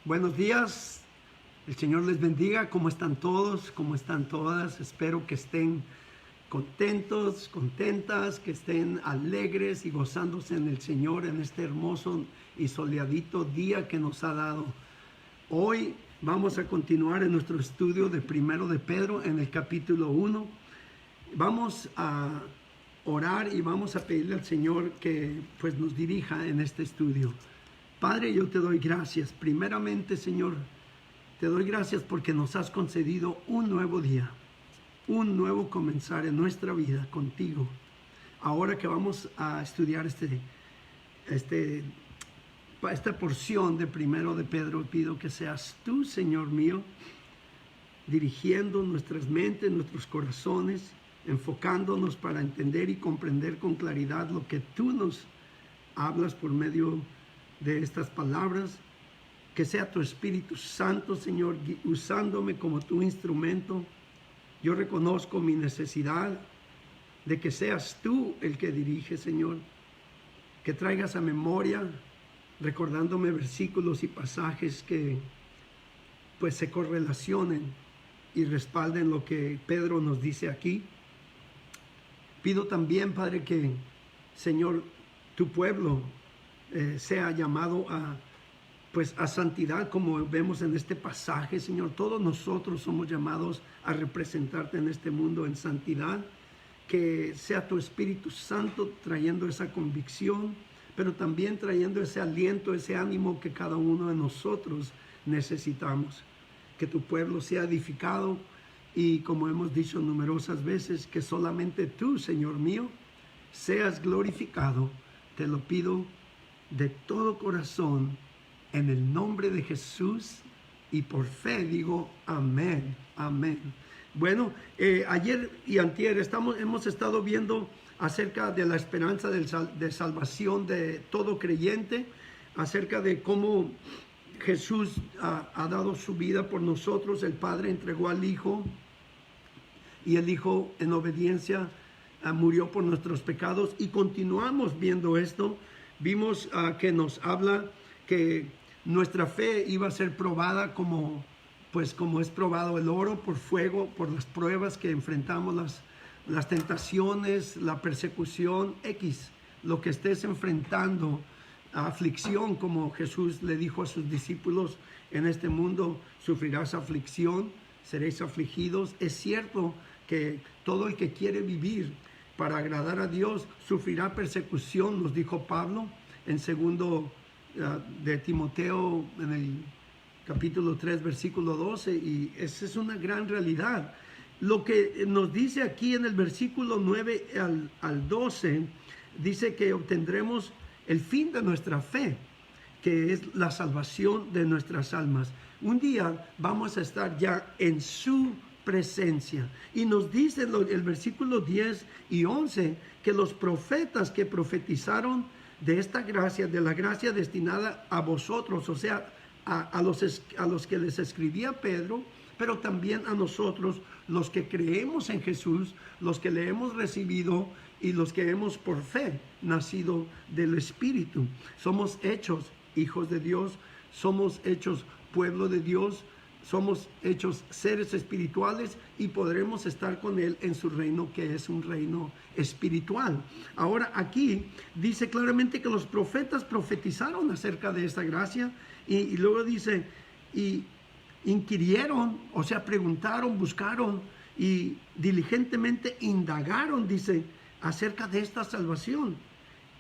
Buenos días, el Señor les bendiga. ¿Cómo están todos? ¿Cómo están todas? Espero que estén contentos, contentas, que estén alegres y gozándose en el Señor en este hermoso y soleadito día que nos ha dado. Hoy vamos a continuar en nuestro estudio de Primero de Pedro en el capítulo 1. Vamos a orar y vamos a pedirle al Señor que pues nos dirija en este estudio. Padre, yo te doy gracias. Primeramente, Señor, te doy gracias porque nos has concedido un nuevo día, un nuevo comenzar en nuestra vida contigo. Ahora que vamos a estudiar esta porción de Primero de Pedro, pido que seas tú, Señor mío, dirigiendo nuestras mentes, nuestros corazones, enfocándonos para entender y comprender con claridad lo que tú nos hablas por medio de estas palabras. Que sea tu Espíritu Santo, Señor, usándome como tu instrumento. Yo reconozco mi necesidad de que seas tú el que dirige, Señor. Que traigas a memoria, recordándome versículos y pasajes que pues se correlacionen y respalden lo que Pedro nos dice aquí. Pido también, Padre, que, Señor, tu pueblo sea llamado a santidad, como vemos en este pasaje, Señor. Todos nosotros somos llamados a representarte en este mundo en santidad. Que sea tu Espíritu Santo trayendo esa convicción, pero también trayendo ese aliento, ese ánimo que cada uno de nosotros necesitamos. Que tu pueblo sea edificado y, como hemos dicho numerosas veces, que solamente tú, Señor mío, seas glorificado. Te lo pido de todo corazón, en el nombre de Jesús, y por fe digo amén, amén. Bueno, ayer y antier hemos estado viendo acerca de la esperanza de salvación de todo creyente, acerca de cómo Jesús ha dado su vida por nosotros. El Padre entregó al Hijo y el Hijo en obediencia murió por nuestros pecados, y continuamos viendo esto. Vimos que nos habla que nuestra fe iba a ser probada como es probado el oro por fuego, por las pruebas que enfrentamos, las tentaciones, la persecución, lo que estés enfrentando, aflicción, como Jesús le dijo a sus discípulos: en este mundo sufrirás aflicción, seréis afligidos. Es cierto que todo el que quiere vivir para agradar a Dios sufrirá persecución, nos dijo Pablo en segundo de Timoteo, en el capítulo 3, versículo 12, y esa es una gran realidad. Lo que nos dice aquí en el versículo 9 al 12, dice que obtendremos el fin de nuestra fe, que es la salvación de nuestras almas. Un día vamos a estar ya en su presencia. Y nos dice el versículo 10 y 11 que los profetas que profetizaron de esta gracia, de la gracia destinada a vosotros, o sea, a los que les escribía Pedro, pero también a nosotros, los que creemos en Jesús, los que le hemos recibido y los que hemos por fe nacido del Espíritu. Somos hechos hijos de Dios, somos hechos pueblo de Dios, somos hechos seres espirituales y podremos estar con Él en su reino, que es un reino espiritual. Ahora aquí dice claramente que los profetas profetizaron acerca de esta gracia, y luego dice, y inquirieron, o sea, preguntaron, buscaron y diligentemente indagaron, dice, acerca de esta salvación,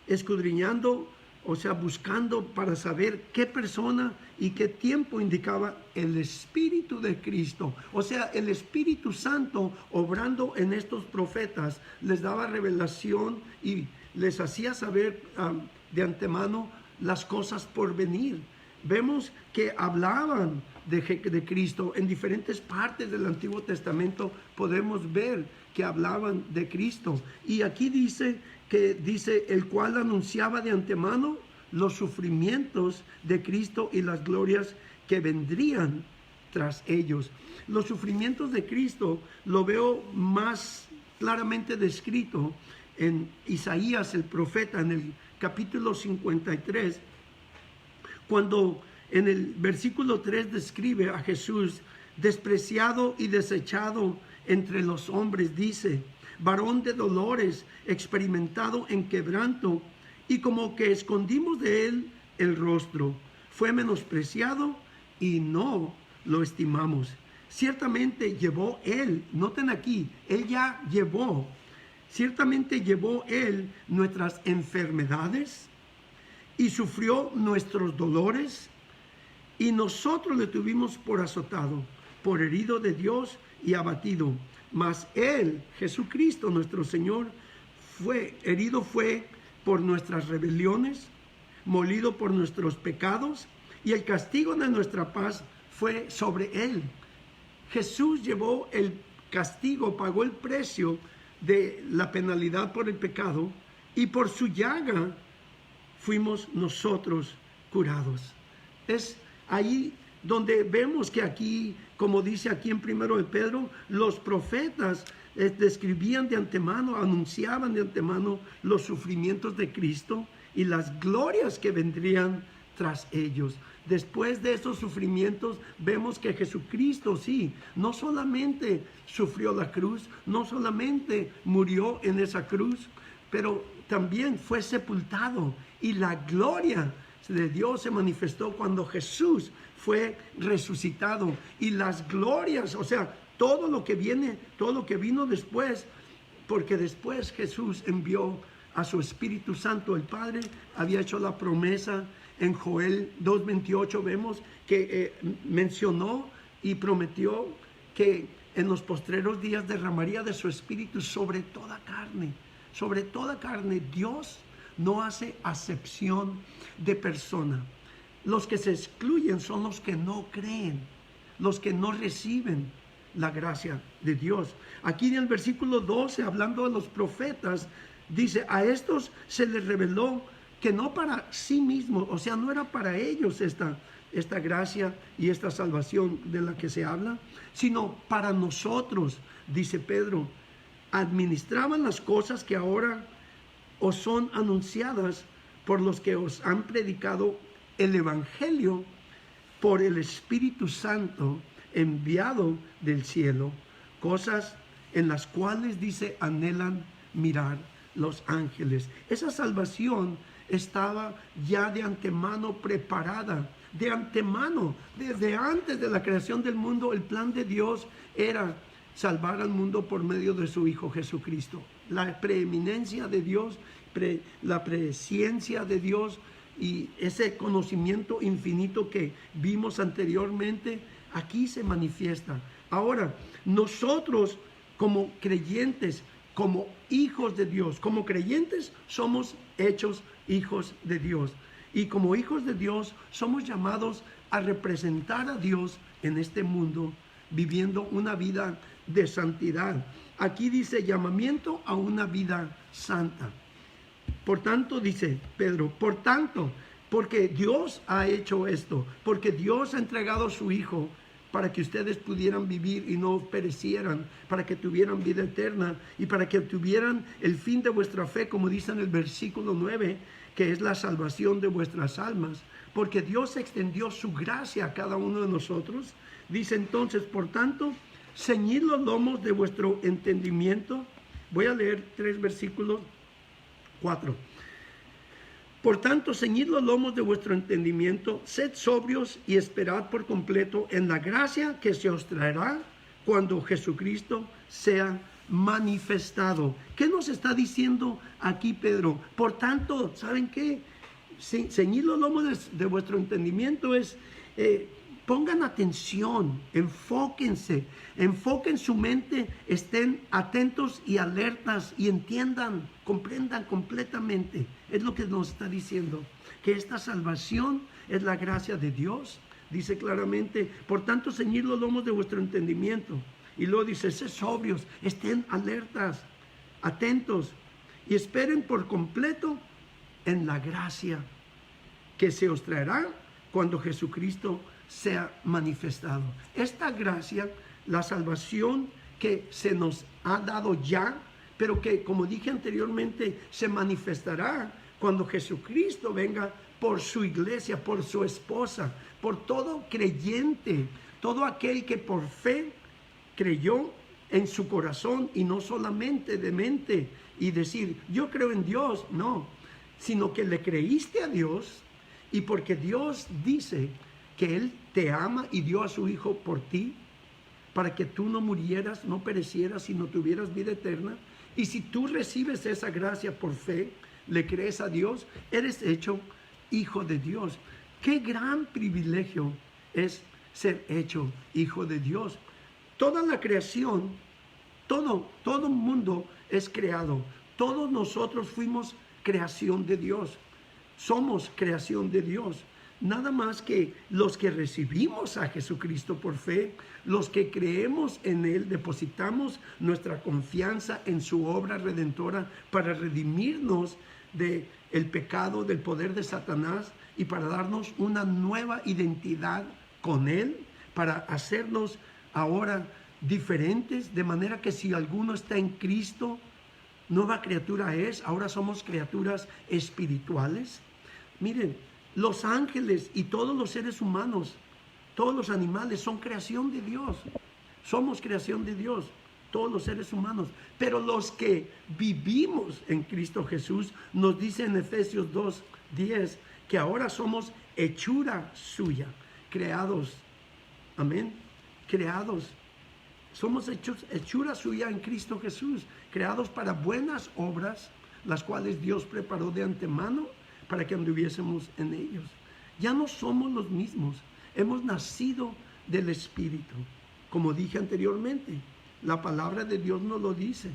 escudriñando, o sea, buscando para saber qué persona y qué tiempo indicaba el Espíritu de Cristo. O sea, el Espíritu Santo obrando en estos profetas les daba revelación y les hacía saber de antemano las cosas por venir. Vemos que hablaban de Cristo en diferentes partes del Antiguo Testamento. Podemos ver que hablaban de Cristo. Y aquí dice el cual anunciaba de antemano los sufrimientos de Cristo y las glorias que vendrían tras ellos. Los sufrimientos de Cristo lo veo más claramente descrito en Isaías el profeta, en el capítulo 53, cuando En el versículo 3 describe a Jesús despreciado y desechado entre los hombres, dice, varón de dolores, experimentado en quebranto, y como que escondimos de él el rostro. Fue menospreciado y no lo estimamos. Ciertamente llevó él, noten aquí, él ya llevó, ciertamente llevó él nuestras enfermedades y sufrió nuestros dolores, y nosotros le tuvimos por azotado, por herido de Dios y abatido. Mas él, Jesucristo nuestro Señor, herido fue por nuestras rebeliones, molido por nuestros pecados, y el castigo de nuestra paz fue sobre él. Jesús llevó el castigo, pagó el precio de la penalidad por el pecado, y por su llaga fuimos nosotros curados. Es ahí donde vemos que aquí, como dice aquí en 1 de Pedro, los profetas describían de antemano, anunciaban de antemano los sufrimientos de Cristo y las glorias que vendrían tras ellos. Después de esos sufrimientos vemos que Jesucristo sí, no solamente sufrió la cruz, no solamente murió en esa cruz, pero también fue sepultado, y la gloria de Dios se manifestó cuando Jesús fue resucitado, y las glorias, o sea, todo lo que viene, todo lo que vino después, porque después Jesús envió a su Espíritu Santo. El Padre había hecho la promesa en Joel 2:28, vemos que mencionó y prometió que en los postreros días derramaría de su Espíritu sobre toda carne. Sobre toda carne. Dios no hace acepción de persona. Los que se excluyen son los que no creen, los que no reciben la gracia de Dios. Aquí en el versículo 12, hablando de los profetas, dice, a estos se les reveló que no para sí mismos, o sea, no era para ellos esta gracia y esta salvación de la que se habla, sino para nosotros, dice Pedro. Administraban las cosas que ahora os son anunciadas por los que os han predicado el Evangelio por el Espíritu Santo enviado del cielo, cosas en las cuales, dice, anhelan mirar los ángeles. Esa salvación estaba ya de antemano preparada, de antemano, desde antes de la creación del mundo. El plan de Dios era salvar al mundo por medio de su Hijo Jesucristo. La preeminencia de Dios, la presciencia de Dios y ese conocimiento infinito que vimos anteriormente, aquí se manifiesta. Ahora, nosotros como creyentes, como hijos de Dios, como creyentes somos hechos hijos de Dios. Y como hijos de Dios somos llamados a representar a Dios en este mundo, viviendo una vida de santidad. Aquí dice llamamiento a una vida santa. Por tanto, dice Pedro, por tanto, porque Dios ha hecho esto, porque Dios ha entregado a su Hijo para que ustedes pudieran vivir y no perecieran, para que tuvieran vida eterna y para que tuvieran el fin de vuestra fe, como dice en el versículo 9, que es la salvación de vuestras almas, porque Dios extendió su gracia a cada uno de nosotros. Dice entonces, por tanto, ceñid los lomos de vuestro entendimiento. Voy a leer 3 versículos, 4. Por tanto, ceñid los lomos de vuestro entendimiento, sed sobrios y esperad por completo en la gracia que se os traerá cuando Jesucristo sea manifestado. ¿Qué nos está diciendo aquí Pedro? Por tanto, ¿saben qué? Ceñid los lomos de vuestro entendimiento es... pongan atención, enfóquense, enfoquen su mente, estén atentos y alertas y entiendan, comprendan completamente. Es lo que nos está diciendo, que esta salvación es la gracia de Dios. Dice claramente, por tanto, ceñid los lomos de vuestro entendimiento. Y luego dice, sed sobrios, estén alertas, atentos y esperen por completo en la gracia que se os traerá cuando Jesucristo sea manifestado. Esta gracia, la salvación que se nos ha dado ya, pero que, como dije anteriormente, se manifestará cuando Jesucristo venga por su iglesia, por su esposa, por todo creyente, todo aquel que por fe creyó en su corazón y no solamente de mente y decir, yo creo en Dios, no, sino que le creíste a Dios y porque Dios dice que Él te ama y dio a su Hijo por ti, para que tú no murieras, no perecieras, sino tuvieras vida eterna. Y si tú recibes esa gracia por fe, le crees a Dios, eres hecho hijo de Dios. Qué gran privilegio es ser hecho hijo de Dios. Toda la creación, todo mundo es creado. Todos nosotros fuimos creación de Dios. Somos creación de Dios. Nada más que los que recibimos a Jesucristo por fe, los que creemos en Él, depositamos nuestra confianza en su obra redentora para redimirnos del pecado, del poder de Satanás y para darnos una nueva identidad con Él, para hacernos ahora diferentes, de manera que si alguno está en Cristo, nueva criatura es. Ahora somos criaturas espirituales. Miren, los ángeles y todos los seres humanos, todos los animales son creación de Dios. Somos creación de Dios, todos los seres humanos. Pero los que vivimos en Cristo Jesús, nos dice en Efesios 2:10, que ahora somos hechura suya, creados. Amén. Creados. Somos hechura suya en Cristo Jesús, creados para buenas obras, las cuales Dios preparó de antemano para que anduviésemos en ellos. Ya no somos los mismos. Hemos nacido del Espíritu. Como dije anteriormente, la palabra de Dios nos lo dice.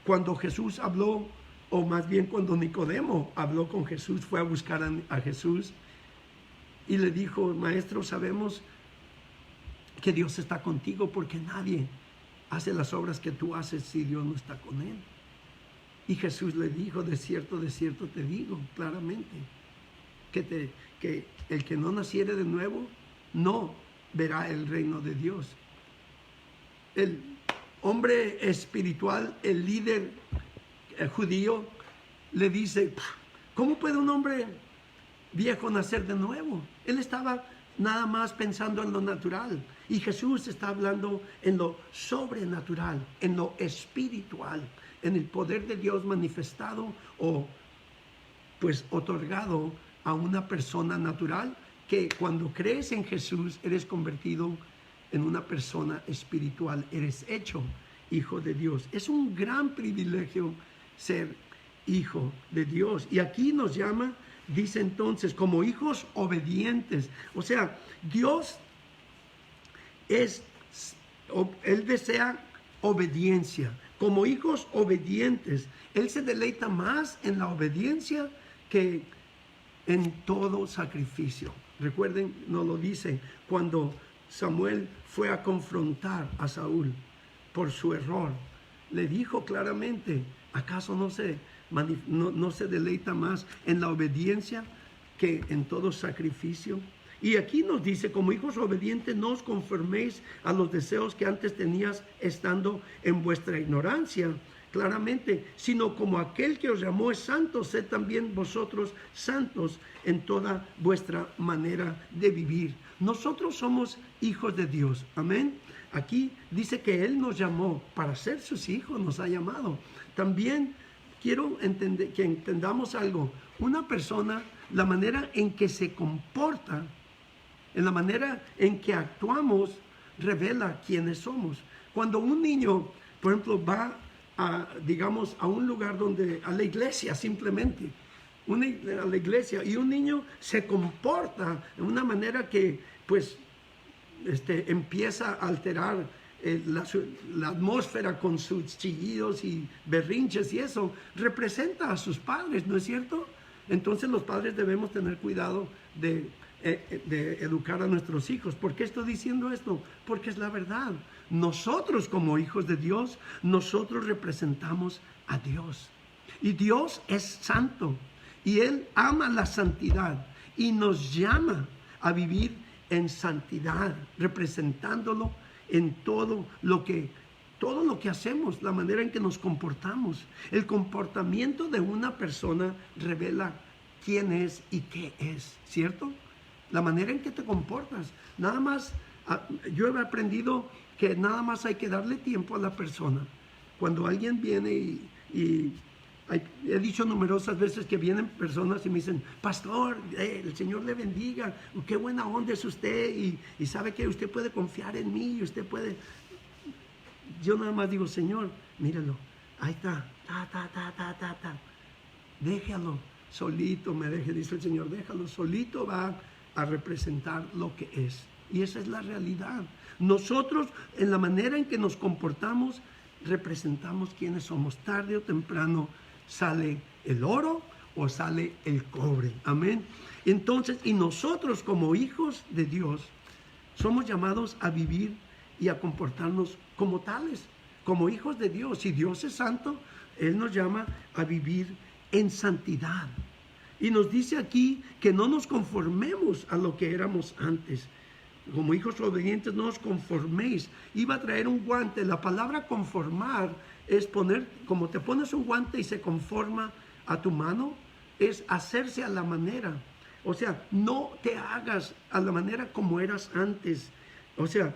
Cuando Jesús habló, o más bien cuando Nicodemo habló con Jesús, fue a buscar a Jesús y le dijo, Maestro, sabemos que Dios está contigo porque nadie hace las obras que tú haces si Dios no está con él. Y Jesús le dijo, de cierto te digo claramente, que el que no naciere de nuevo, no verá el reino de Dios. El hombre espiritual, el líder judío, le dice, ¿cómo puede un hombre viejo nacer de nuevo? Él estaba nada más pensando en lo natural. Y Jesús está hablando en lo sobrenatural, en lo espiritual, en el poder de Dios manifestado o pues otorgado a una persona natural, que cuando crees en Jesús eres convertido en una persona espiritual, eres hecho hijo de Dios. Es un gran privilegio ser hijo de Dios. Y aquí nos llama, dice entonces, como hijos obedientes. O sea, Dios Él desea obediencia. Como hijos obedientes, Él se deleita más en la obediencia que en todo sacrificio. Recuerden, nos lo dice cuando Samuel fue a confrontar a Saúl por su error. Le dijo claramente, ¿acaso no se deleita más en la obediencia que en todo sacrificio? Y aquí nos dice, como hijos obedientes, no os conforméis a los deseos que antes tenías estando en vuestra ignorancia, claramente, sino como aquel que os llamó es santo, sed también vosotros santos en toda vuestra manera de vivir. Nosotros somos hijos de Dios, amén. Aquí dice que Él nos llamó para ser sus hijos, nos ha llamado. También quiero que entendamos algo. Una persona, la manera en que se comporta, en la manera en que actuamos, revela quiénes somos. Cuando un niño, por ejemplo, va a un lugar a la iglesia simplemente, a la iglesia, y un niño se comporta de una manera que, pues, empieza a alterar la atmósfera con sus chillidos y berrinches y eso, representa a sus padres, ¿no es cierto? Entonces los padres debemos tener cuidado de educar a nuestros hijos. ¿Por qué estoy diciendo esto? Porque es la verdad. Nosotros como hijos de Dios, nosotros representamos a Dios. Y Dios es santo. Y Él ama la santidad. Y nos llama a vivir en santidad, representándolo en todo lo que hacemos, la manera en que nos comportamos. El comportamiento de una persona revela quién es y qué es, ¿cierto? la manera en que te comportas. Nada más, yo he aprendido que nada más hay que darle tiempo a la persona. Cuando alguien viene he dicho numerosas veces que vienen personas y me dicen, pastor, el Señor le bendiga, qué buena onda es usted y sabe que usted puede confiar en mí y usted puede... Yo nada más digo, Señor, míralo, ahí está, déjalo, solito me deje, dice el Señor, déjalo, solito va a representar lo que es. Y esa es la realidad. Nosotros, en la manera en que nos comportamos, representamos quiénes somos. Tarde o temprano sale el oro o sale el cobre. Amén. Entonces, y nosotros como hijos de Dios, somos llamados a vivir y a comportarnos como tales, como hijos de Dios. Si Dios es santo, Él nos llama a vivir en santidad. Y nos dice aquí que no nos conformemos a lo que éramos antes. Como hijos obedientes, no os conforméis. Iba a traer un guante. La palabra conformar es poner, como te pones un guante y se conforma a tu mano, es hacerse a la manera. O sea, no te hagas a la manera como eras antes. O sea,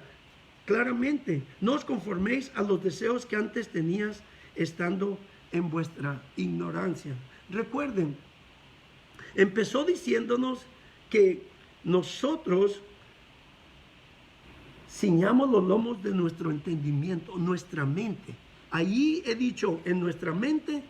claramente, no os conforméis a los deseos que antes tenías estando en vuestra ignorancia. Recuerden, empezó diciéndonos que nosotros ciñamos los lomos de nuestro entendimiento, nuestra mente. Ahí he dicho, en nuestra mente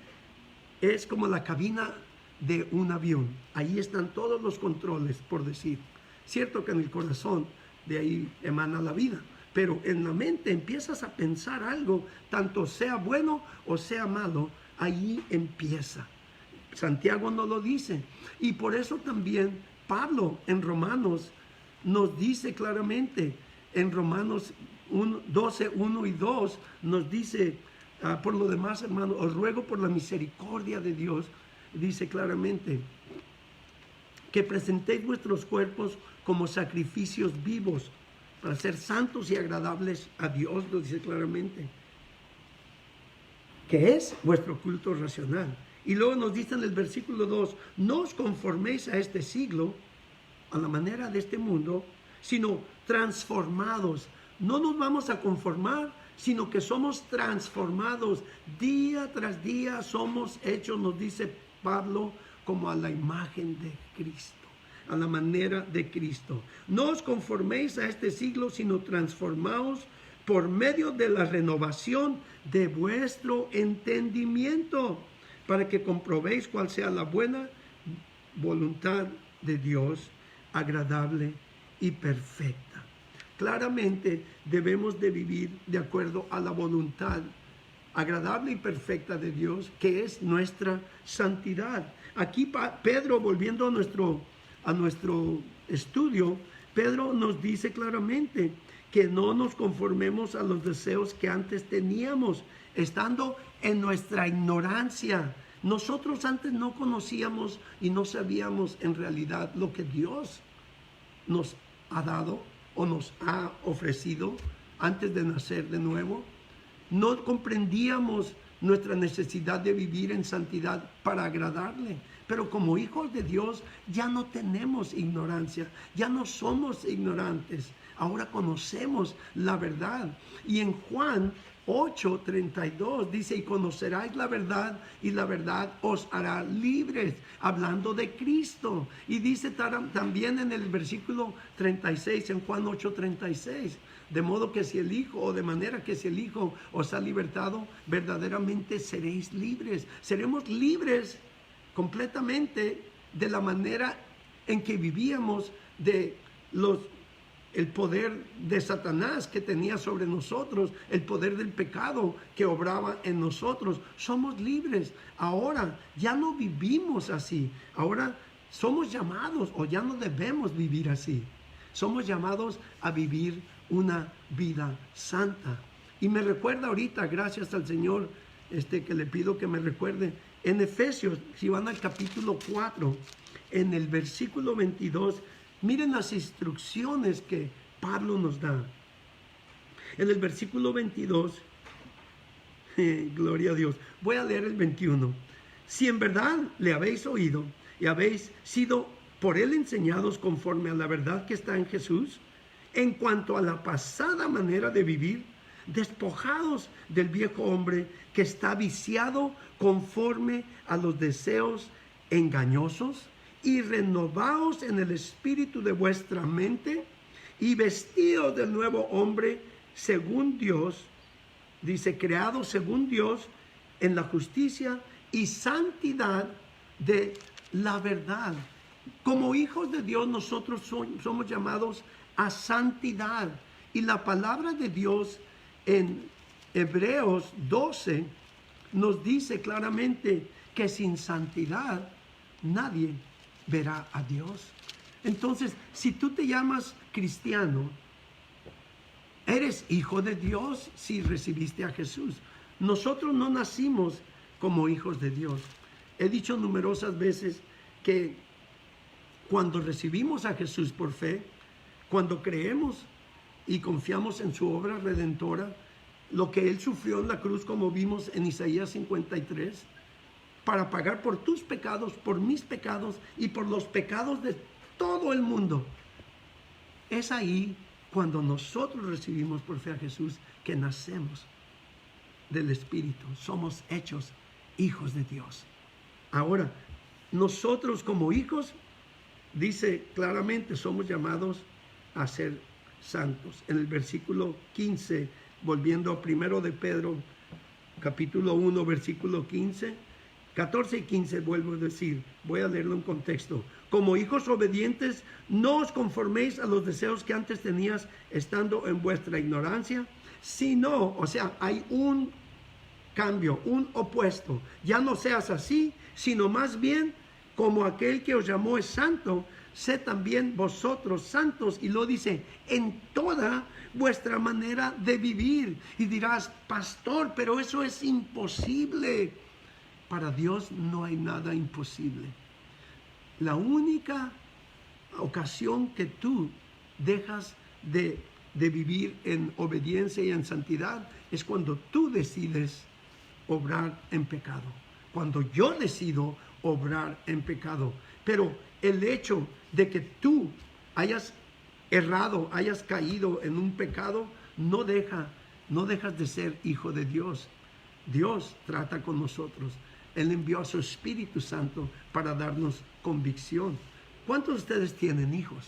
es como la cabina de un avión. Ahí están todos los controles, por decir. Cierto que en el corazón de ahí emana la vida, pero en la mente empiezas a pensar algo, tanto sea bueno o sea malo, ahí empieza. Santiago nos lo dice. Y por eso también Pablo en Romanos nos dice claramente, en Romanos 12, 1 y 2, nos dice, por lo demás, hermanos, os ruego por la misericordia de Dios, dice claramente, que presentéis vuestros cuerpos como sacrificios vivos, para ser santos y agradables a Dios, lo dice claramente, que es vuestro culto racional. Y luego nos dice en el versículo 2, no os conforméis a este siglo, a la manera de este mundo, sino transformados. No nos vamos a conformar, sino que somos transformados. Día tras día somos hechos, nos dice Pablo, como a la imagen de Cristo, a la manera de Cristo. No os conforméis a este siglo, sino transformaos por medio de la renovación de vuestro entendimiento, para que comprobéis cuál sea la buena voluntad de Dios, agradable y perfecta. Claramente debemos de vivir de acuerdo a la voluntad agradable y perfecta de Dios, que es nuestra santidad. Aquí Pedro, volviendo a nuestro estudio, Pedro nos dice claramente que no nos conformemos a los deseos que antes teníamos, estando en nuestra ignorancia. Nosotros antes no conocíamos y no sabíamos en realidad lo que Dios nos ha dado o nos ha ofrecido antes de nacer de nuevo. No comprendíamos nuestra necesidad de vivir en santidad para agradarle. Pero como hijos de Dios ya no tenemos ignorancia, ya no somos ignorantes. Ahora conocemos la verdad. Y en Juan 8:32 dice, y conoceráis la verdad y la verdad os hará libres, hablando de Cristo. Y dice también en el versículo 36, en Juan 8:36, de modo que si el Hijo, o de manera que si el Hijo os ha libertado, verdaderamente seréis libres. Seremos libres completamente de la manera en que vivíamos, de el poder de Satanás que tenía sobre nosotros, el poder del pecado que obraba en nosotros. Somos libres. Ahora ya no vivimos así. Ahora somos llamados, o ya no debemos vivir así. Somos llamados a vivir una vida santa. Y me recuerda ahorita, gracias al Señor, que le pido que me recuerde, en Efesios, si van al capítulo 4, en el versículo 22, miren las instrucciones que Pablo nos da. En el versículo 22, gloria a Dios, voy a leer el 21. Si en verdad le habéis oído y habéis sido por él enseñados conforme a la verdad que está en Jesús, en cuanto a la pasada manera de vivir, despojados del viejo hombre que está viciado conforme a los deseos engañosos, y renovaos en el espíritu de vuestra mente, y vestidos del nuevo hombre según Dios, dice, creado según Dios en la justicia y santidad de la verdad. Como hijos de Dios nosotros somos llamados a santidad. Y la palabra de Dios en Hebreos 12 nos dice claramente que sin santidad nadie verá a Dios. Entonces, si tú te llamas cristiano, eres hijo de Dios si recibiste a Jesús. Nosotros no nacimos como hijos de Dios. He dicho numerosas veces que cuando recibimos a Jesús por fe, cuando creemos y confiamos en su obra redentora, lo que Él sufrió en la cruz, como vimos en Isaías 53, para pagar por tus pecados, por mis pecados y por los pecados de todo el mundo. Es ahí cuando nosotros recibimos por fe a Jesús que nacemos del Espíritu. Somos hechos hijos de Dios. Ahora, nosotros como hijos, dice claramente, somos llamados a ser santos. En el versículo 15, volviendo a 1 de Pedro, capítulo 1, versículo 15, 14 y 15, vuelvo a decir, voy a leerlo en contexto. Como hijos obedientes, no os conforméis a los deseos que antes tenías estando en vuestra ignorancia, sino, o sea, hay un cambio, un opuesto. Ya no seas así, sino más bien como aquel que os llamó es santo, sed también vosotros santos. Y lo dice, en toda vuestra manera de vivir. Y dirás, pastor, pero eso es imposible. Para Dios no hay nada imposible. La única ocasión que tú dejas de vivir en obediencia y en santidad es cuando tú decides obrar en pecado. Cuando yo decido obrar en pecado. Pero el hecho de que tú hayas errado, hayas caído en un pecado, no dejas de ser hijo de Dios. Dios trata con nosotros. Él envió a su Espíritu Santo para darnos convicción. ¿Cuántos de ustedes tienen hijos?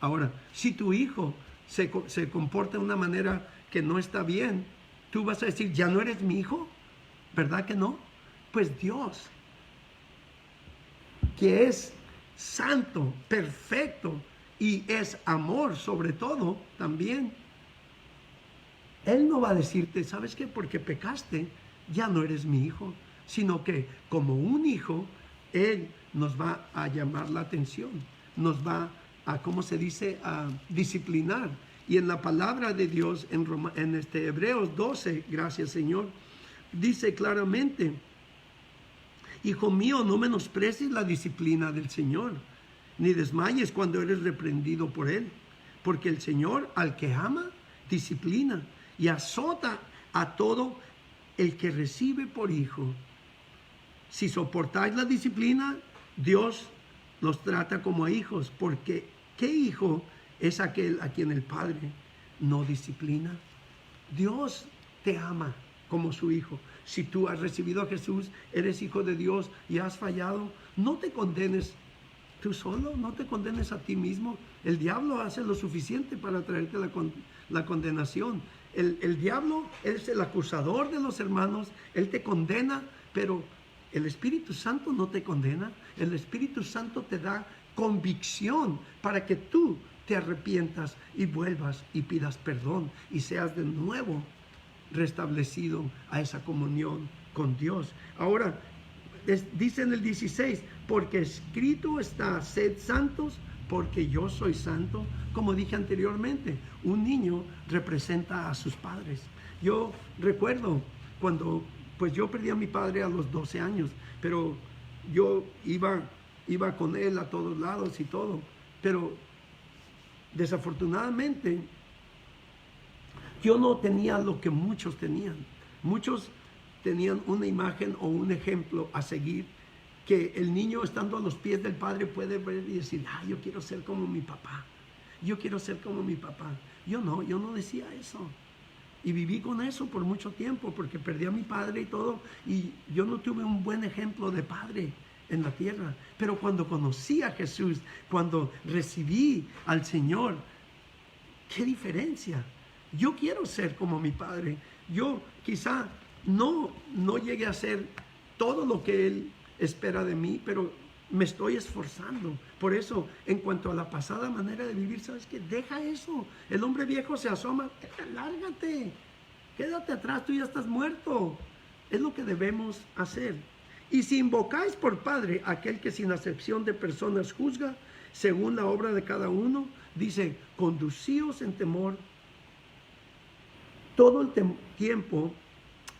Ahora, si tu hijo se comporta de una manera que no está bien, tú vas a decir, ¿ya no eres mi hijo? ¿Verdad que no? Pues Dios, que es santo, perfecto y es amor sobre todo también, Él no va a decirte, ¿sabes qué? Porque pecaste, ya no eres mi hijo, sino que como un hijo, Él nos va a llamar la atención, nos va a, ¿cómo se dice?, a disciplinar. Y en la palabra de Dios, en Hebreos 12, gracias Señor, dice claramente, hijo mío, no menosprecies la disciplina del Señor, ni desmayes cuando eres reprendido por Él, porque el Señor al que ama, disciplina y azota a todo el que recibe por hijo. Si soportáis la disciplina, Dios los trata como a hijos, porque ¿qué hijo es aquel a quien el Padre no disciplina? Dios te ama como su hijo. Si tú has recibido a Jesús, eres hijo de Dios y has fallado, no te condenes tú solo, no te condenes a ti mismo. El diablo hace lo suficiente para traerte la condenación. El diablo es el acusador de los hermanos, él te condena, pero el Espíritu Santo no te condena. El Espíritu Santo te da convicción para que tú te arrepientas y vuelvas y pidas perdón y seas de nuevo restablecido a esa comunión con Dios. Ahora, dice en el 16, porque escrito está, sed santos, porque yo soy santo. Como dije anteriormente, un niño representa a sus padres. Yo recuerdo cuando, pues yo perdí a mi padre a los 12 años, pero yo iba con él a todos lados y todo, pero desafortunadamente yo no tenía lo que muchos tenían. Muchos tenían una imagen o un ejemplo a seguir que el niño estando a los pies del padre puede ver y decir, yo quiero ser como mi papá, yo quiero ser como mi papá. Yo no decía eso. Y viví con eso por mucho tiempo, porque perdí a mi padre y todo, y yo no tuve un buen ejemplo de padre en la tierra. Pero cuando conocí a Jesús, cuando recibí al Señor, qué diferencia. Yo quiero ser como mi padre. Yo quizá no llegué a ser todo lo que Él espera de mí, pero me estoy esforzando. Por eso, en cuanto a la pasada manera de vivir, ¿sabes qué? Deja eso. El hombre viejo se asoma, lárgate, quédate atrás, tú ya estás muerto. Es lo que debemos hacer. Y si invocáis por Padre aquel que sin acepción de personas juzga, según la obra de cada uno, dice, conducíos en temor todo el tiempo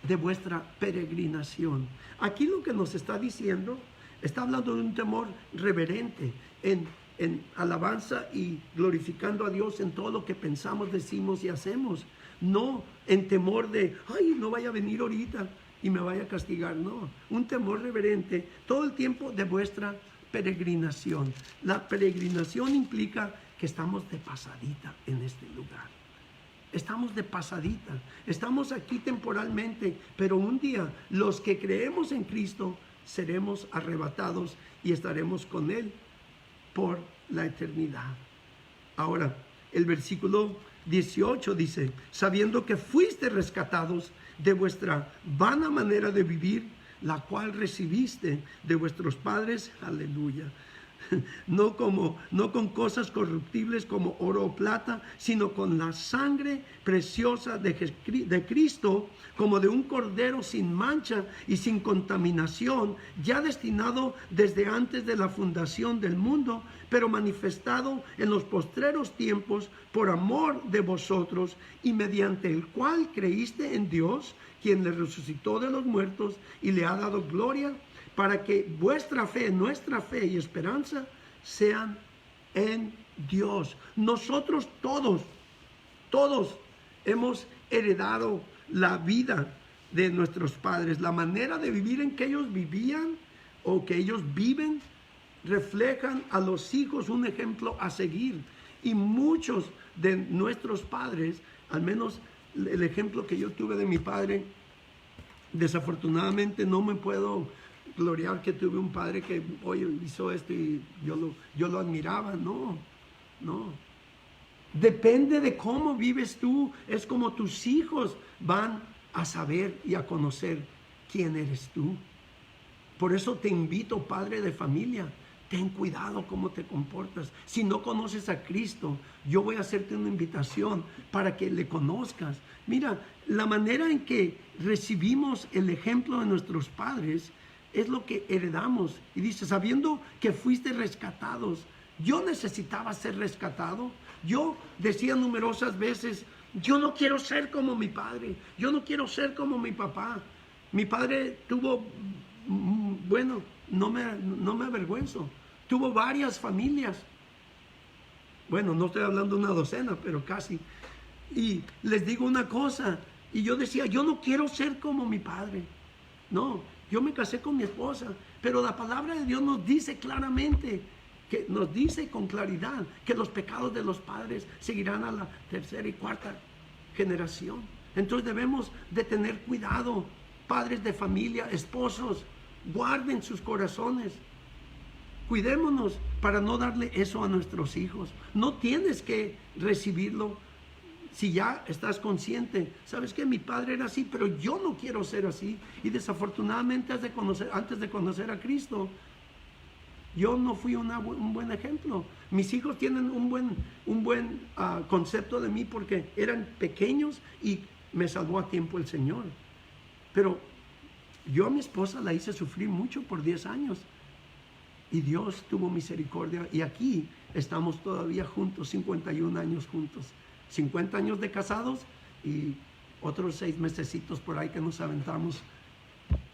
de vuestra peregrinación. Aquí lo que nos está diciendo, está hablando de un temor reverente en alabanza y glorificando a Dios en todo lo que pensamos, decimos y hacemos. No en temor de, no vaya a venir ahorita y me vaya a castigar. No, un temor reverente todo el tiempo de vuestra peregrinación. La peregrinación implica que estamos de pasadita en este lugar. Estamos de pasadita, estamos aquí temporalmente, pero un día los que creemos en Cristo seremos arrebatados y estaremos con Él por la eternidad. Ahora, el versículo 18 dice, sabiendo que fuiste rescatados de vuestra vana manera de vivir, la cual recibiste de vuestros padres, aleluya. No con cosas corruptibles como oro o plata, sino con la sangre preciosa de Cristo, como de un cordero sin mancha y sin contaminación, ya destinado desde antes de la fundación del mundo, pero manifestado en los postreros tiempos por amor de vosotros, y mediante el cual creíste en Dios, quien le resucitó de los muertos y le ha dado gloria, para que vuestra fe, nuestra fe y esperanza sean en Dios. Nosotros todos hemos heredado la vida de nuestros padres. La manera de vivir en que ellos vivían o que ellos viven reflejan a los hijos un ejemplo a seguir. Y muchos de nuestros padres, al menos el ejemplo que yo tuve de mi padre, desafortunadamente no me puedo gloriar que tuve un padre que hoy hizo esto y yo lo admiraba. No. Depende de cómo vives tú, es como tus hijos van a saber y a conocer quién eres tú. Por eso te invito, padre de familia, ten cuidado cómo te comportas. Si no conoces a Cristo, yo voy a hacerte una invitación para que le conozcas. Mira, la manera en que recibimos el ejemplo de nuestros padres es lo que heredamos. Y dice, sabiendo que fuiste rescatados. Yo necesitaba ser rescatado. Yo decía numerosas veces, yo no quiero ser como mi padre, yo no quiero ser como mi papá. Mi padre tuvo, bueno, no me avergüenzo, tuvo varias familias. Bueno, no estoy hablando de una docena, pero casi. Y les digo una cosa, y yo decía, yo no quiero ser como mi padre. No, yo me casé con mi esposa, pero la palabra de Dios nos dice claramente, que nos dice con claridad, que los pecados de los padres seguirán a la tercera y cuarta generación. Entonces debemos de tener cuidado, padres de familia, esposos, guarden sus corazones. Cuidémonos para no darle eso a nuestros hijos. No tienes que recibirlo si ya estás consciente. Sabes que mi padre era así, pero yo no quiero ser así. Y desafortunadamente antes de conocer a Cristo, yo no fui un buen ejemplo. Mis hijos tienen un buen concepto de mí porque eran pequeños y me salvó a tiempo el Señor. Pero yo a mi esposa la hice sufrir mucho por 10 años. Y Dios tuvo misericordia. Y aquí estamos todavía juntos, 51 años juntos. 50 años de casados y otros 6 mesecitos por ahí que nos aventamos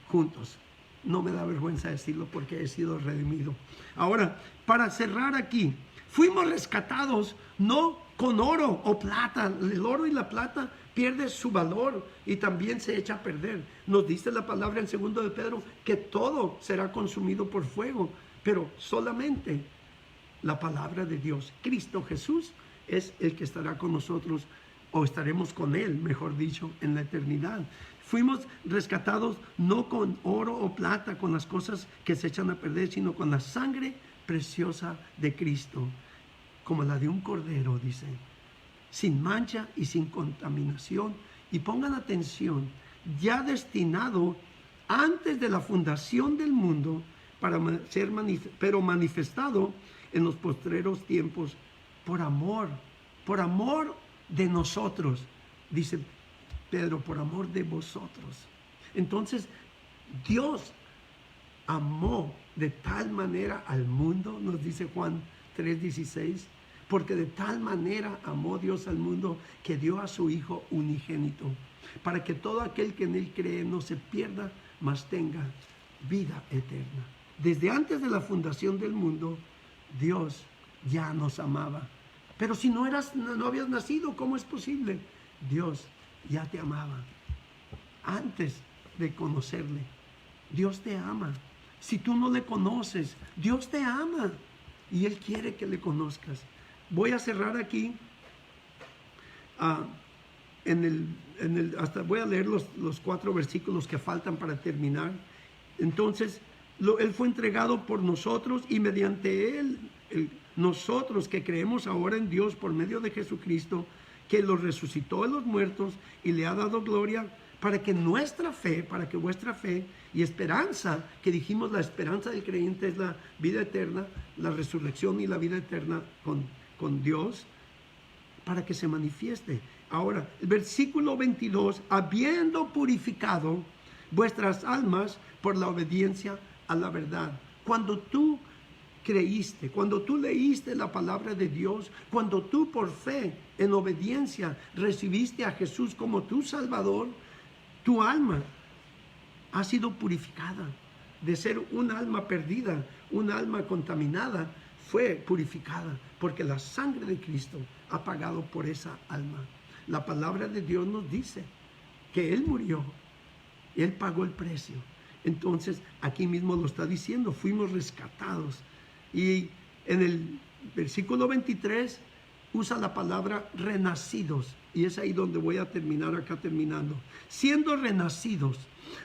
juntos. No me da vergüenza decirlo porque he sido redimido. Ahora, para cerrar aquí, fuimos rescatados no con oro o plata. El oro y la plata pierde su valor y también se echa a perder. Nos dice la palabra en 2 de Pedro que todo será consumido por fuego, pero solamente la palabra de Dios, Cristo Jesús, es el que estará con nosotros, o estaremos con Él, mejor dicho, en la eternidad. Fuimos rescatados no con oro o plata, con las cosas que se echan a perder, sino con la sangre preciosa de Cristo, como la de un cordero, dice, sin mancha y sin contaminación. Y pongan atención, ya destinado antes de la fundación del mundo, para ser pero manifestado en los postreros tiempos por amor de nosotros, dice Pedro, por amor de vosotros. Entonces, Dios amó de tal manera al mundo, nos dice Juan 3:16, porque de tal manera amó Dios al mundo que dio a su Hijo unigénito, para que todo aquel que en Él cree no se pierda, mas tenga vida eterna. Desde antes de la fundación del mundo, Dios ya nos amaba. Pero si no habías nacido, ¿cómo es posible? Dios ya te amaba antes de conocerle. Dios te ama. Si tú no le conoces, Dios te ama y Él quiere que le conozcas. Voy a cerrar aquí. Voy a leer los 4 versículos que faltan para terminar. Entonces, Él fue entregado por nosotros y mediante Él, nosotros que creemos ahora en Dios por medio de Jesucristo, que lo resucitó de los muertos y le ha dado gloria, para que vuestra fe y esperanza, que dijimos la esperanza del creyente es la vida eterna, la resurrección y la vida eterna con Dios, para que se manifieste. Ahora, el versículo 22, habiendo purificado vuestras almas por la obediencia a la verdad. Cuando tú creíste, cuando tú leíste la palabra de Dios, cuando tú por fe, en obediencia, recibiste a Jesús como tu Salvador, tu alma ha sido purificada. De ser un alma perdida, un alma contaminada, fue purificada, porque la sangre de Cristo ha pagado por esa alma. La palabra de Dios nos dice que Él murió, Él pagó el precio. Entonces, aquí mismo lo está diciendo, fuimos rescatados. Y en el versículo 23 usa la palabra renacidos. Y es ahí donde voy a terminar, acá terminando. Siendo renacidos,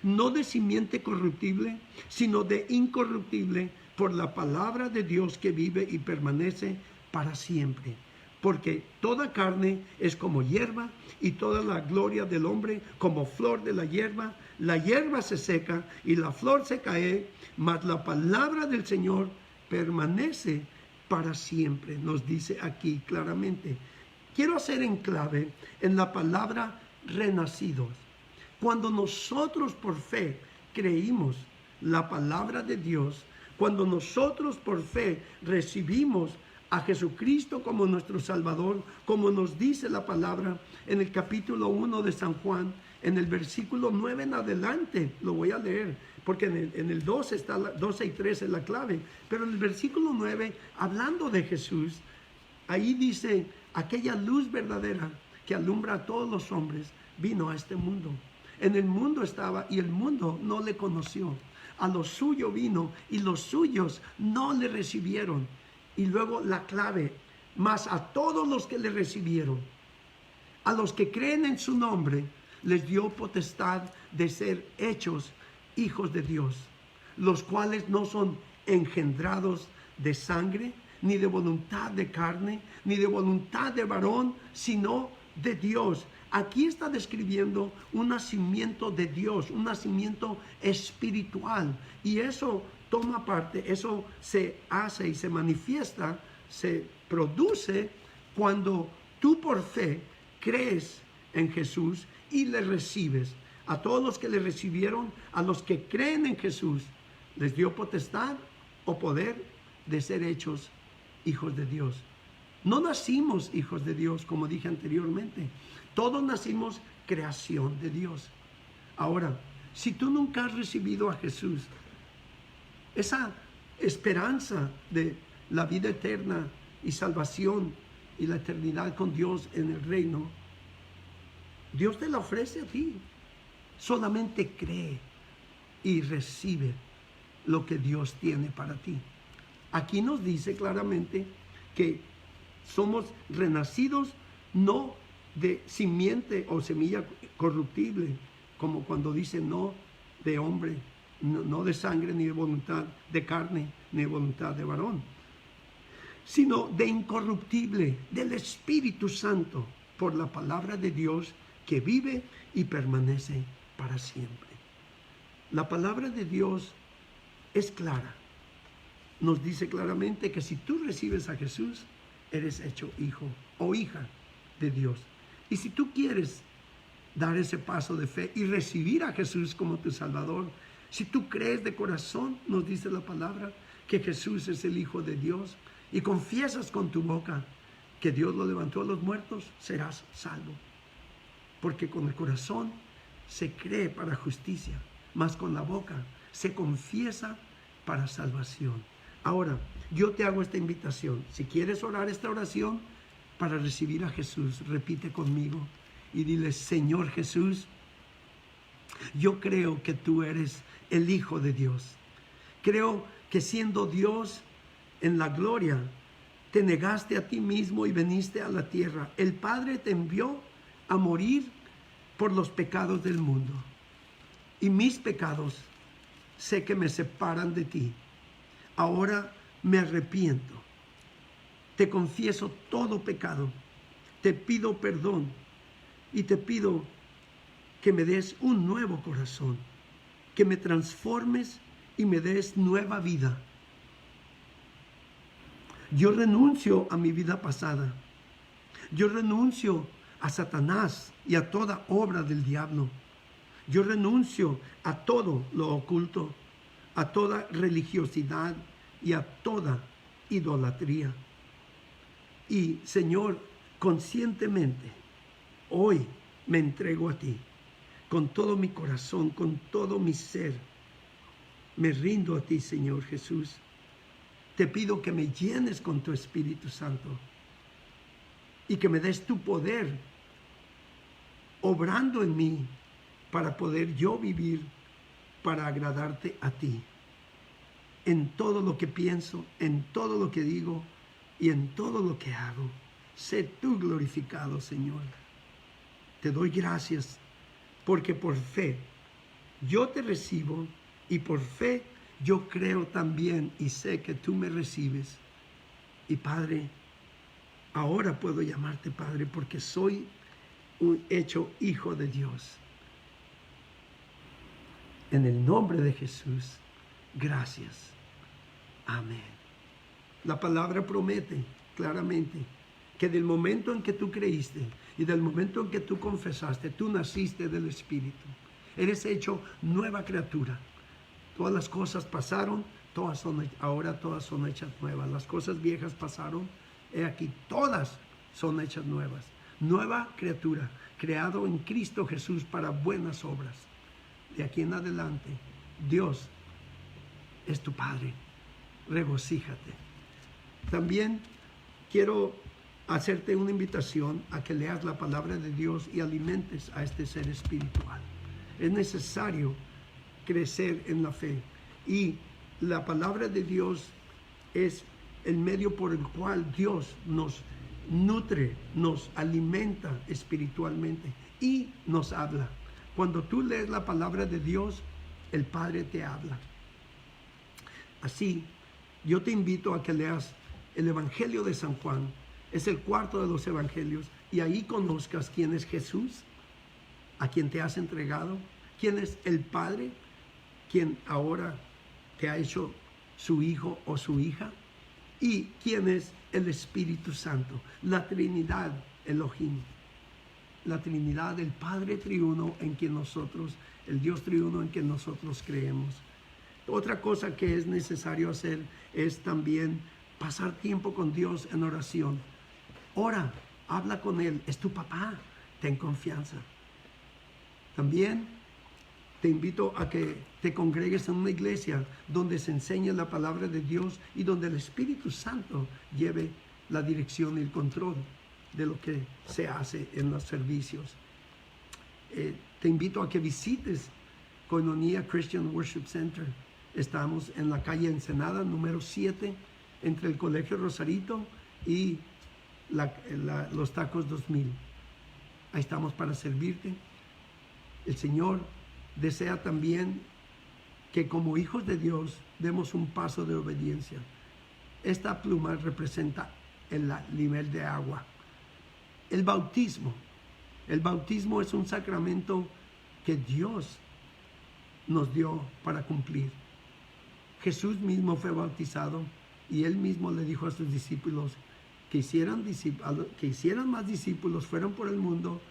no de simiente corruptible, sino de incorruptible, por la palabra de Dios que vive y permanece para siempre. Porque toda carne es como hierba, y toda la gloria del hombre como flor de la hierba. La hierba se seca y la flor se cae, mas la palabra del Señor permanece para siempre, nos dice aquí claramente. Quiero hacer enclave en la palabra renacidos. Cuando nosotros por fe creímos la palabra de Dios, cuando nosotros por fe recibimos a Jesucristo como nuestro Salvador, como nos dice la palabra en el capítulo 1 de San Juan, en el versículo 9 en adelante, lo voy a leer, porque en el 12 está 12 y 13 es la clave, pero en el versículo 9, hablando de Jesús, ahí dice, aquella luz verdadera que alumbra a todos los hombres, vino a este mundo. En el mundo estaba y el mundo no le conoció. A lo suyo vino y los suyos no le recibieron. Y luego la clave, mas a todos los que le recibieron, a los que creen en su nombre, les dio potestad de ser hechos hijos de Dios, los cuales no son engendrados de sangre, ni de voluntad de carne, ni de voluntad de varón, sino de Dios. Aquí está describiendo un nacimiento de Dios, un nacimiento espiritual, y eso toma parte, eso se hace y se manifiesta, se produce cuando tú por fe crees en Jesús y le recibes. A todos los que le recibieron, a los que creen en Jesús, les dio potestad o poder de ser hechos hijos de Dios. No nacimos hijos de Dios, como dije anteriormente. Todos nacimos creación de Dios. Ahora, si tú nunca has recibido a Jesús, esa esperanza de la vida eterna y salvación y la eternidad con Dios en el reino, Dios te la ofrece a ti. Solamente cree y recibe lo que Dios tiene para ti. Aquí nos dice claramente que somos renacidos no de simiente o semilla corruptible, como cuando dice no de hombre, no de sangre ni de voluntad de carne ni de voluntad de varón, sino de incorruptible, del Espíritu Santo, por la palabra de Dios que vive y permanece para siempre. La palabra de Dios es clara. Nos dice claramente que si tú recibes a Jesús, eres hecho hijo o hija de Dios. Y si tú quieres dar ese paso de fe y recibir a Jesús como tu Salvador, si tú crees de corazón, nos dice la palabra, que Jesús es el Hijo de Dios, y confiesas con tu boca que Dios lo levantó a los muertos, serás salvo. Porque con el corazón se cree para justicia, mas con la boca se confiesa para salvación. Ahora, yo te hago esta invitación. Si quieres orar esta oración para recibir a Jesús, repite conmigo y dile: Señor Jesús, yo creo que tú eres el Hijo de Dios. Creo que siendo Dios en la gloria, te negaste a ti mismo y viniste a la tierra. El Padre te envió a morir por los pecados del mundo. Y mis pecados sé que me separan de ti. Ahora me arrepiento. Te confieso todo pecado. Te pido perdón y te pido que me des un nuevo corazón, que me transformes y me des nueva vida. Yo renuncio a mi vida pasada. Yo renuncio a Satanás y a toda obra del diablo. Yo renuncio a todo lo oculto, a toda religiosidad y a toda idolatría. Y, Señor, conscientemente, hoy me entrego a ti. Con todo mi corazón, con todo mi ser, me rindo a ti, Señor Jesús. Te pido que me llenes con tu Espíritu Santo y que me des tu poder obrando en mí para poder yo vivir para agradarte a ti. En todo lo que pienso, en todo lo que digo y en todo lo que hago, sé tú glorificado, Señor. Te doy gracias porque por fe yo te recibo y por fe yo creo también y sé que tú me recibes. Y Padre, ahora puedo llamarte Padre porque soy un hecho hijo de Dios. En el nombre de Jesús, gracias. Amén. La palabra promete claramente que del momento en que tú creíste y del momento en que tú confesaste, tú naciste del Espíritu. Eres hecho nueva criatura. Todas las cosas pasaron, ahora todas son hechas nuevas. Las cosas viejas pasaron, he aquí, todas son hechas nuevas. Nueva criatura, creado en Cristo Jesús para buenas obras. De aquí en adelante, Dios es tu Padre. Regocíjate. También quiero hacerte una invitación a que leas la palabra de Dios y alimentes a este ser espiritual. Es necesario crecer en la fe y la palabra de Dios es el medio por el cual Dios nos nutre, nos alimenta espiritualmente y nos habla. Cuando tú lees la palabra de Dios, el Padre te habla. Así, yo te invito a que leas el Evangelio de San Juan. Es el cuarto de los evangelios y ahí conozcas quién es Jesús, a quien te has entregado, quién es el Padre, quien ahora te ha hecho su hijo o su hija, y quién es el Espíritu Santo, la Trinidad Elohim, la Trinidad del Padre triuno en quien nosotros, el Dios triuno en quien nosotros creemos. Otra cosa que es necesario hacer es también pasar tiempo con Dios en oración. Ora, habla con Él, es tu papá, ten confianza. También te invito a que te congregues en una iglesia donde se enseñe la palabra de Dios y donde el Espíritu Santo lleve la dirección y el control de lo que se hace en los servicios. Te invito a que visites Koinonia Christian Worship Center. Estamos en la calle Ensenada, número 7, entre el Colegio Rosarito y los Tacos 2000. Ahí estamos para servirte. El Señor desea también que como hijos de Dios demos un paso de obediencia. Esta pluma representa el nivel de agua. El bautismo es un sacramento que Dios nos dio para cumplir. Jesús mismo fue bautizado y Él mismo le dijo a sus discípulos que hicieran más discípulos, fueran por el mundo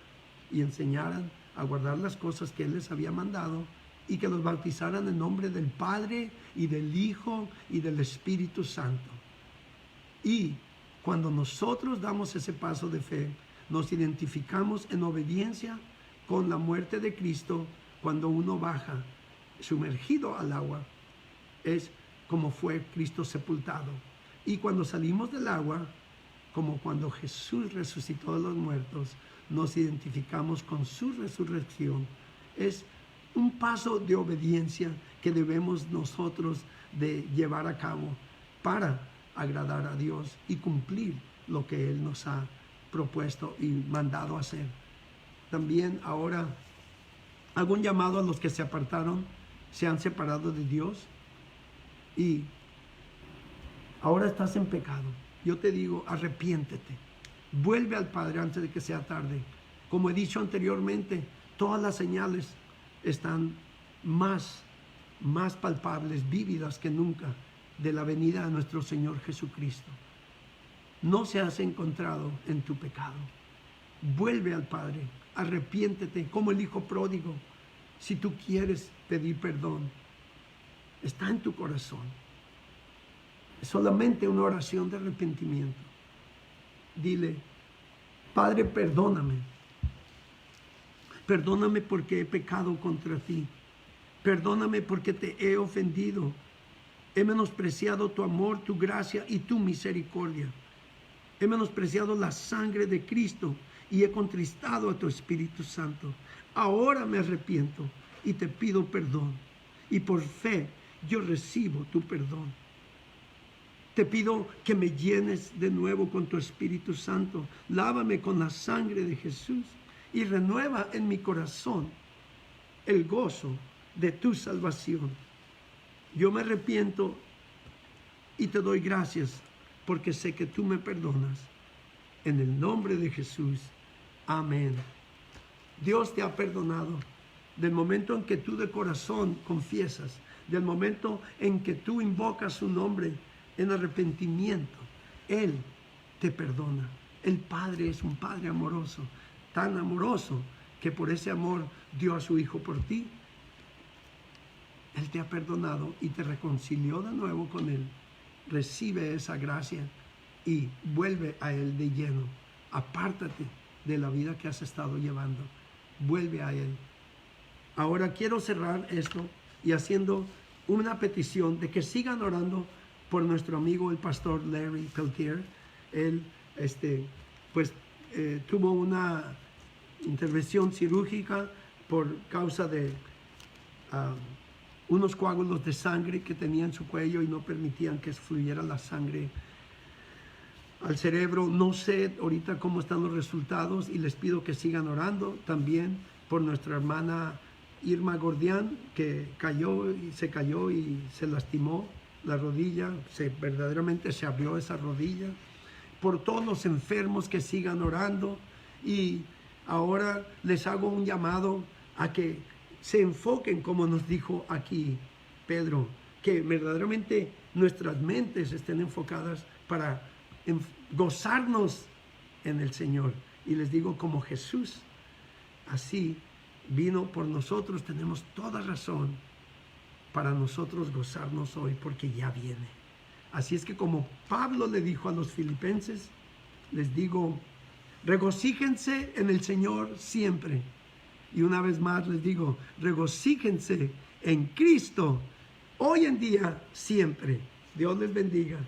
y enseñaran a guardar las cosas que Él les había mandado, y que los bautizaran en nombre del Padre y del Hijo y del Espíritu Santo. Y cuando nosotros damos ese paso de fe, nos identificamos en obediencia con la muerte de Cristo. Cuando uno baja sumergido al agua, es como fue Cristo sepultado. Y cuando salimos del agua, como cuando Jesús resucitó de los muertos, nos identificamos con su resurrección. Es un paso de obediencia que debemos nosotros de llevar a cabo para agradar a Dios y cumplir lo que Él nos ha propuesto y mandado hacer. También ahora hago un llamado a los que se apartaron, se han separado de Dios y ahora estás en pecado. Yo te digo, arrepiéntete, vuelve al Padre antes de que sea tarde. Como he dicho anteriormente, todas las señales están más palpables, vívidas que nunca, de la venida de nuestro Señor Jesucristo. No seas encontrado en tu pecado. Vuelve al Padre, arrepiéntete como el hijo pródigo. Si tú quieres pedir perdón, está en tu corazón. Es solamente una oración de arrepentimiento. Dile: Padre, perdóname. Perdóname porque he pecado contra ti. Perdóname porque te he ofendido. He menospreciado tu amor, tu gracia y tu misericordia. He menospreciado la sangre de Cristo y he contristado a tu Espíritu Santo. Ahora me arrepiento y te pido perdón. Y por fe yo recibo tu perdón. Te pido que me llenes de nuevo con tu Espíritu Santo. Lávame con la sangre de Jesús y renueva en mi corazón el gozo de tu salvación. Yo me arrepiento y te doy gracias porque sé que tú me perdonas. En el nombre de Jesús. Amén. Dios te ha perdonado del momento en que tú de corazón confiesas, del momento en que tú invocas su nombre en arrepentimiento. Él te perdona. El Padre es un Padre amoroso, tan amoroso que por ese amor dio a su Hijo por ti. Él te ha perdonado y te reconcilió de nuevo con Él. Recibe esa gracia y vuelve a Él de lleno. Apártate de la vida que has estado llevando. Vuelve a Él. Ahora quiero cerrar esto y haciendo una petición de que sigan orando por nuestro amigo el pastor Larry Peltier. Él tuvo una intervención quirúrgica por causa de unos coágulos de sangre que tenía en su cuello y no permitían que fluyera la sangre al cerebro. No sé ahorita cómo están los resultados y les pido que sigan orando también por nuestra hermana Irma Gordián, que se cayó y se lastimó la rodilla, verdaderamente se abrió esa rodilla. Por todos los enfermos que sigan orando. Y ahora les hago un llamado a que se enfoquen, como nos dijo aquí Pedro, que verdaderamente nuestras mentes estén enfocadas para gozarnos en el Señor. Y les digo, como Jesús así vino por nosotros, tenemos toda razón para nosotros gozarnos hoy, porque ya viene. Así es que como Pablo le dijo a los filipenses, les digo, regocíjense en el Señor siempre. Y una vez más les digo, regocíjense en Cristo, hoy en día, siempre. Dios les bendiga.